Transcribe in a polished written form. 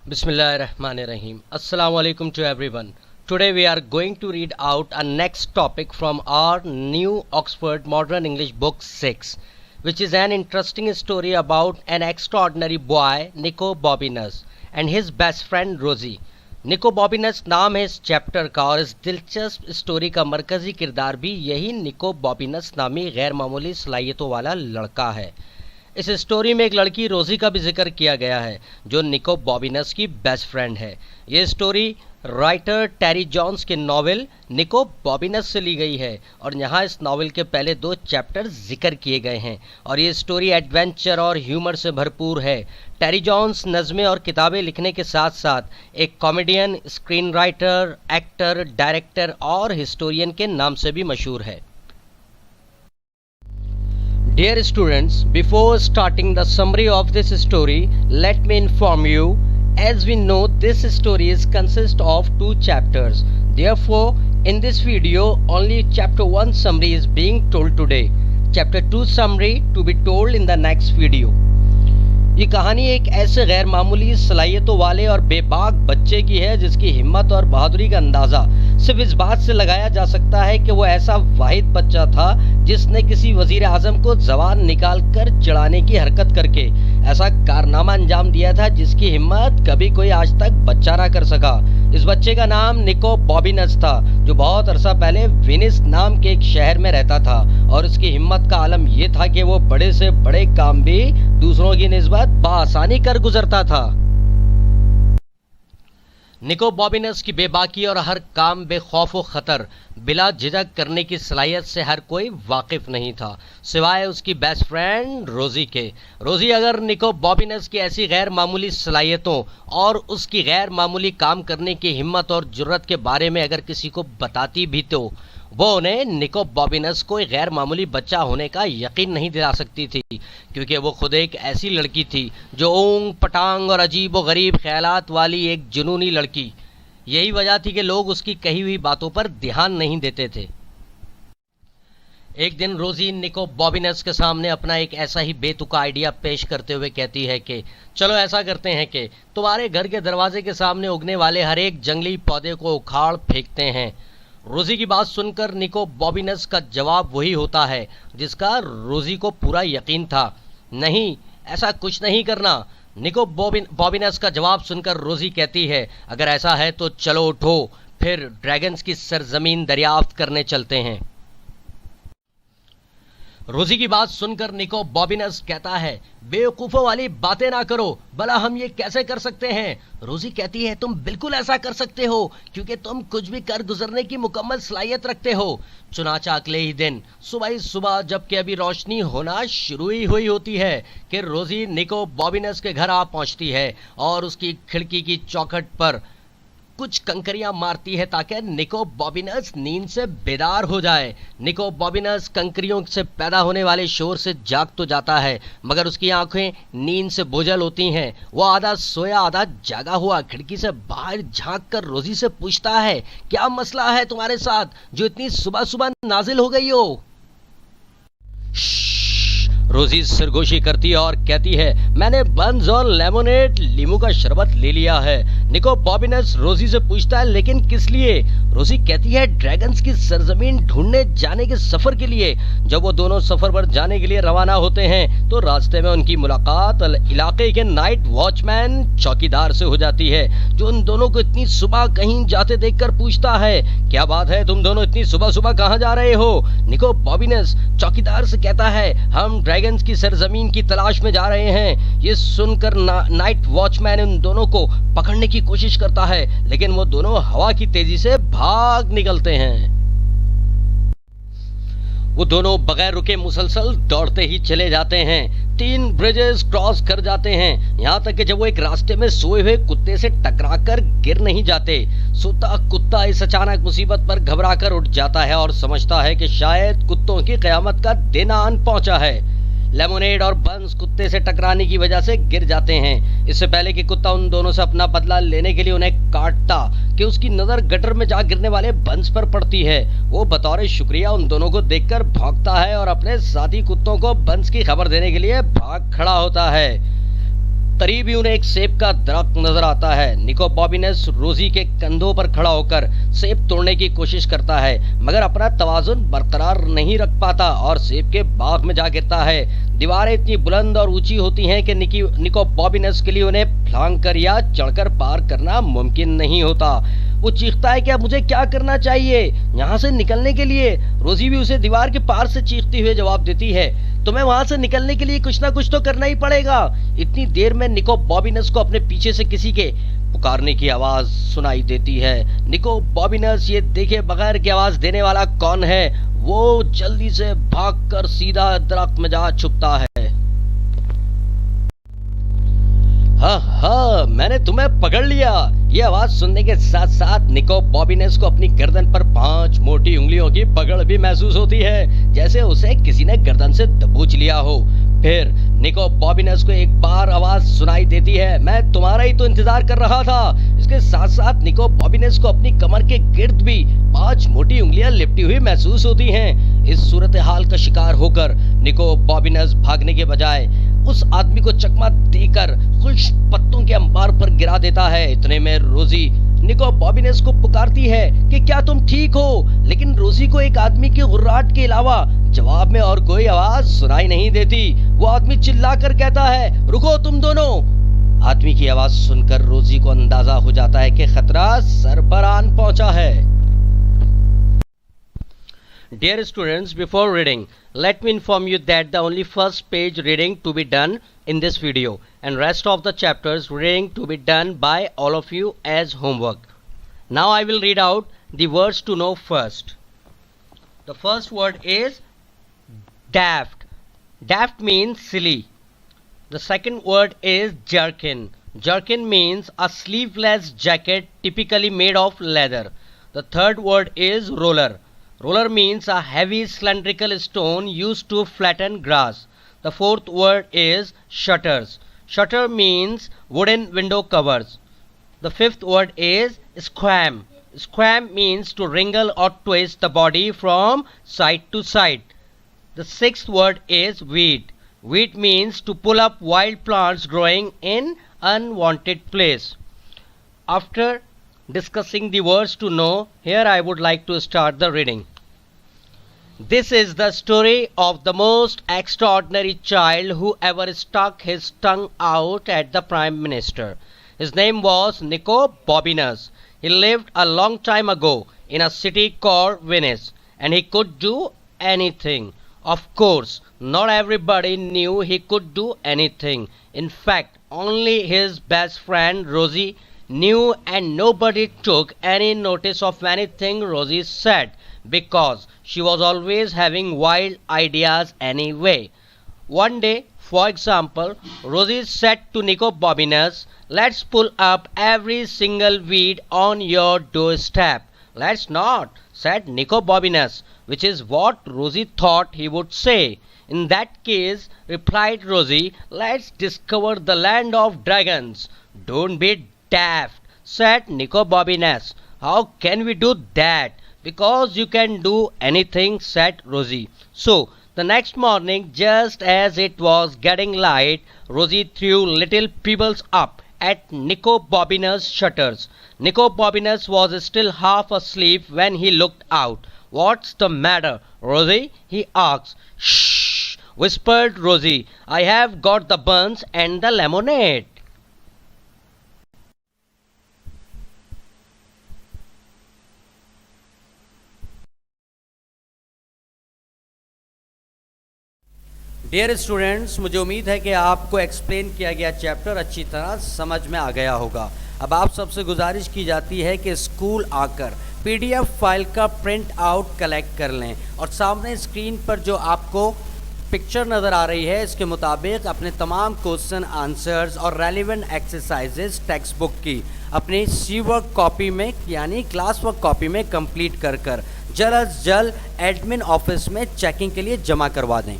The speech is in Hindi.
Bismillahirrahmanirrahim. Assalamu alaikum to everyone. Today we are going to read out a next topic from our new Oxford Modern English book 6, which is an interesting story about an extraordinary boy, Nico Bobinus, and his best friend Rosie. निको बॉबिनस नाम है इस चैप्टर का और इस दिलचस्प स्टोरी का मरकजी किरदार भी यही निको बॉबिनस नामी गैर मामूली सलाहियतों वाला लड़का है। इस स्टोरी में एक लड़की रोजी का भी जिक्र किया गया है जो निको बॉबिनस की बेस्ट फ्रेंड है। ये स्टोरी राइटर टेरी जॉन्स के नॉवेल निको बॉबिनस से ली गई है और यहाँ इस नॉवेल के पहले 2 चैप्टर जिक्र किए गए हैं और ये स्टोरी एडवेंचर और ह्यूमर से भरपूर है। टेरी जॉन्स नज़में और किताबें लिखने के साथ साथ एक comedian, screen writer, actor, director और हिस्टोरियन के नाम से भी मशहूर है। Dear students, before starting the summary of this story, let me inform you, as we know this story consists of 2 chapters. Therefore, in this video, only chapter 1 summary is being told today. Chapter 2 summary to be told in the next video. ये कहानी एक ऐसे गैर मामूली सलाहियतों वाले और बेबाक बच्चे की है जिसकी हिम्मत और बहादुरी का अंदाज़ा सिर्फ इस बात से लगाया जा सकता है कि वो ऐसा वाहिद बच्चा था जिसने किसी वजीर आजम को जबान निकाल कर चिढ़ाने की हरकत करके ऐसा कारनामा अंजाम दिया था जिसकी हिम्मत कभी कोई आज तक बच्चा ना कर सका। इस बच्चे का नाम निको बॉबिनस था जो बहुत अरसा पहले वेनिस नाम के एक शहर में रहता था और उसकी हिम्मत का आलम ये था कि वो बड़े से बड़े काम भी दूसरों की निस्बत बआसानी कर गुजरता था। निको बॉबिनस की बेबाकी और हर काम बेखौफ व खतर बिला झिझक करने की सलाहियत से हर कोई वाकिफ नहीं था सिवाय उसकी बेस्ट फ्रेंड रोजी के। रोजी अगर निको बॉबिनस की ऐसी गैर मामूली सलाहियतों और उसकी गैर मामूली काम करने की हिम्मत और जुर्रत के बारे में अगर किसी को बताती भी तो वो उन्हें निको बॉबिनस को एक गैर मामूली बच्चा होने का यकीन नहीं दिला सकती थी, क्योंकि वो खुद एक ऐसी लड़की थी जो ऊंग पटांग और अजीब व गरीब ख्यालात वाली एक जुनूनी लड़की। यही वजह थी कि लोग उसकी कही हुई बातों पर ध्यान नहीं देते थे। एक दिन रोजी निको बॉबिनस के सामने अपना एक ऐसा ही बेतुका आइडिया पेश करते हुए कहती है कि चलो ऐसा करते हैं कि तुम्हारे घर के दरवाजे के सामने उगने वाले हर एक जंगली पौधे को उखाड़ फेंकते हैं। रोजी की बात सुनकर निको बॉबिनस का जवाब वही होता है जिसका रोजी को पूरा यकीन था, नहीं ऐसा कुछ नहीं करना। निको बॉबिनस का जवाब सुनकर रोजी कहती है अगर ऐसा है तो चलो उठो, फिर ड्रैगन्स की सरजमीन दरियाफ्त करने चलते हैं। रोजी की बात सुनकर निको बॉबिनस कहता है बेवकूफ़ों वाली बातें ना करो, भला हम ये कैसे कर सकते हैं। रोजी कहती है तुम बिल्कुल ऐसा कर सकते हो क्योंकि तुम कुछ भी कर गुजरने की मुकम्मल सलाहियत रखते हो। चुनाचा अगले ही दिन सुबह जबकि अभी रोशनी होना शुरू ही हुई होती है कि रोजी निको बॉबिनस के घर आ पहुंचती है और उसकी खिड़की की चौखट पर कुछ कंकरियां मारती है ताकि निको बॉबिनस नींद से बेदार हो जाए। निको बॉबिनस कंकरियों से पैदा होने वाले शोर से जाग तो जाता है मगर उसकी आंखें नींद से बोझल होती हैं। वो आधा सोया आधा जागा हुआ खिड़की से बाहर झांक कर रोजी से पूछता है क्या मसला है तुम्हारे साथ जो इतनी सुबह सुबह नाजिल हो गई हो। रोजी सरगोशी करती है और कहती है मैंने बंस और लेमोनेड लीमू का शरबत ले लिया है। निको बॉबिनस रोजी से पूछता है लेकिन किस लिए। रोजी कहती है ड्रैगन्स की सरजमीन ढूंढने जाने के सफर के लिए। जब वो दोनों सफर पर जाने के लिए रवाना होते हैं तो रास्ते में उनकी मुलाकात इलाके के नाइट वॉचमैन चौकीदार से हो जाती है जो उन दोनों को इतनी सुबह कहीं जाते देखकर पूछता है क्या बात है तुम दोनों इतनी सुबह सुबह कहाँ जा रहे हो। निको बॉबिनस चौकीदार से कहता है हम ड्रैगन्स की सरजमीन की तलाश में जा रहे हैं। ये सुनकर नाइट वॉचमैन उन दोनों को पकड़ने की कोशिश करता है लेकिन वो दोनों हवा की तेजी से भाग निकलते हैं। वो दोनों बगैर रुके मुसलसल दौड़ते ही चले जाते हैं। 3 ब्रिजेस क्रॉस कर जाते हैं यहाँ तक कि जब वो एक रास्ते में सोए हुए कुत्ते से टकराकर गिर नहीं जाते। सोता कुत्ता इस अचानक मुसीबत पर घबराकर उठ जाता है और समझता है कि शायद कुत्तों की कयामत का दिन आन पहुंचा है। लेमोनेड और बंस कुत्ते से टकराने की वजह से गिर जाते हैं। इससे पहले कि कुत्ता उन दोनों से अपना बदला लेने के लिए उन्हें काटता कि उसकी नजर गटर में जा गिरने वाले बंस पर पड़ती है। वो बतौर शुक्रिया उन दोनों को देखकर भौंकता है और अपने साथी कुत्तों को बंस की खबर देने के लिए भाग खड़ा होता है। करीब ही उन्हें एक सेब का दरख्त नजर आता है। निको बॉबिनस रोजी के कंधों पर खड़ा होकर सेब तोड़ने की कोशिश करता है, मगर अपना तवाजुन बरकरार नहीं रख पाता और सेब के बाग में जा गिरता है। दीवारें इतनी बुलंद और ऊंची होती हैं कि निको बॉबिनस के लिए उन्हें फलांग कर या चढ़कर पार करना मुमकिन नहीं होता। वो चीखता है कि अब मुझे क्या करना चाहिए यहाँ से निकलने के लिए। रोजी भी उसे दीवार के पार से चीखते हुए जवाब देती है, तुम्हें वहां से निकलने के लिए कुछ ना कुछ तो करना ही पड़ेगा। इतनी देर में निको बॉबिनस को अपने पीछे से किसी के पुकारने की आवाज सुनाई देती है। निको बॉबिनस ये देखे बगैर की आवाज देने वाला कौन है, वो जल्दी से भागकर सीधा दरख्त में जा छुपता है। हाँ हाँ, मैंने तुम्हें पकड़ लिया। ये आवाज सुनने के साथ साथ निको बॉबिनस को अपनी गर्दन पर 5 मोटी उंगलियों की पकड़ भी महसूस होती है, जैसे उसे किसी ने गर्दन से दबोच लिया हो। फिर निको बॉबिनस को एक बार आवाज सुनाई देती है, मैं तुम्हारा ही तो इंतजार कर रहा था। इसके साथ साथ निको बॉबिनस को अपनी कमर के गिर्द भी 5 मोटी उंगलियां लिपटी हुई महसूस होती हैं। इस सूरत हाल का शिकार होकर निको बॉबिनस भागने के बजाय उस आदमी को चकमा देकर खुश पत्तों के अंबार पर गिरा देता है। इतने में रोजी निको बॉबिनस को पुकारती है कि क्या तुम ठीक हो, लेकिन रोजी को एक आदमी की गुर्राहट के अलावा जवाब में और कोई आवाज सुनाई नहीं देती। वो आदमी चिल्लाकर कहता है, रुको तुम दोनों। आदमी की आवाज सुनकर रोजी को अंदाजा हो जाता है कि खतरा सर पर आन पहुंचा है। Dear students, before reading, let me inform you that the only first page reading to be done in this video and rest of the chapters reading to be done by all of you as homework. Now I will read out the words to know first. The first word is daft. Daft means silly. The second word is jerkin. Jerkin means a sleeveless jacket typically made of leather. The third word is roller. Roller means a heavy cylindrical stone used to flatten grass. The fourth word is shutters. Shutter means wooden window covers. The fifth word is squam. Squam means to wrinkle or twist the body from side to side. The sixth word is weed. Weed means to pull up wild plants growing in unwanted place. After discussing the words to know, here I would like to start the reading. This is the story of the most extraordinary child who ever stuck his tongue out at the Prime Minister. His name was Nico Bobinus. He lived a long time ago in a city called Venice, and he could do anything. Of course, not everybody knew he could do anything. In fact, only his best friend Rosie knew, and nobody took any notice of anything Rosie said, because she was always having wild ideas anyway. One day, for example, Rosie said to Nico Bobinus, let's pull up every single weed on your doorstep. Let's not, said Nico Bobinus, which is what Rosie thought he would say. In that case, replied Rosie, let's discover the land of dragons. Don't be daft, said Nico Bobinus. How can we do that? Because you can do anything, said Rosie. So, the next morning, just as it was getting light, Rosie threw little pebbles up at Nico Bobinus' shutters. Nico Bobinus was still half asleep when he looked out. What's the matter, Rosie? He asked. Shh, whispered Rosie. I have got the buns and the lemonade. Dear students, मुझे उम्मीद है कि आपको एक्सप्लेन किया गया चैप्टर अच्छी तरह समझ में आ गया होगा। अब आप सबसे गुजारिश की जाती है कि स्कूल आकर पीडीएफ फाइल का प्रिंट आउट कलेक्ट कर लें और सामने स्क्रीन पर जो आपको पिक्चर नज़र आ रही है इसके मुताबिक अपने तमाम क्वेश्चन आंसर्स और रेलिवेंट एक्सरसाइजेस टेक्स्ट बुक की अपनी सी वर्क कॉपी में यानी क्लास वर्क कॉपी में कंप्लीट कर जल्द अज जल्द एडमिन ऑफिस में चेकिंग के लिए जमा करवा दें।